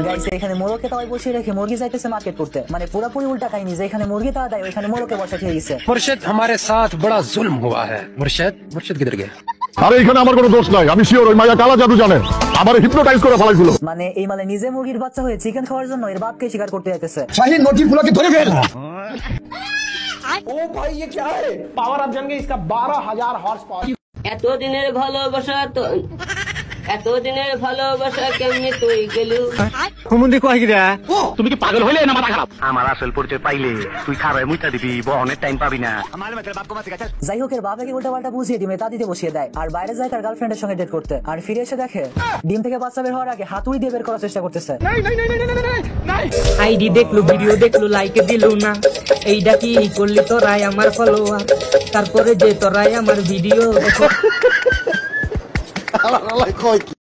Guys এখানে মোরগকে তাই বসিয়ে রেখে মুরগি যাইতেছে মার্কেট করতে, মানে পুরোপুরি উল্টা কাহিনী, যে এখানে মুরগি তাওয়া দেয় ওইখানে মোরগকে বসা খেয়ে গেছে। मुर्शिद हमारे साथ बड़ा जुल्म हुआ है। मुर्शिद मुर्शिद किधर गया? আরে এখানে আমার কোনো দোষ নাই, আমি শিওর ওই মাইয়া কালা জাদু জানে, আমার হিপনোটাইজ করে ফেলাইছিল। মানে এই মালে নিজে মুরগির বাচ্চা হয়ে চিকেন খাওয়ার জন্য এর বাপকে শিকার করতে যাইতেছে। শাহিন নোটিগুলোকে ধরে ফেল। ओ भाई ये क्या है? पावर आप जान गए इसका 12,000 हॉर्स पावर। এতদিনের ভালোবাসা তো এতদিনের ভালোবাসা কেমনি তুই গেলু? তুমি কি পাগল হইলে না মাথা খারাপ? আমার আসল পরিচয় পাইলে তুই খারাপ মুইতা দিবি, বহনের টাইম পাবি না। যাই হোক এর বাবাকে উল্টা পাল্টা বুঝিয়ে ডিমে তা দিতে বসিয়ে দেয়, আর বাইরে যায় তার গার্লফ্রেন্ডের সঙ্গে ডেট করতে, আর ফিরে এসে দেখে ডিম থেকে বাচ্চা বের হওয়ার আগে হাতুড়ি দিয়ে বের করার চেষ্টা করতেছে। আইডি দেখলো, ভিডিও দেখলো, লাইকে দিলো না, এইটা কি করলি তোরাই আমার ফলোয়ার, তারপরে যে তোরাই আমার ভিডিও দেখো।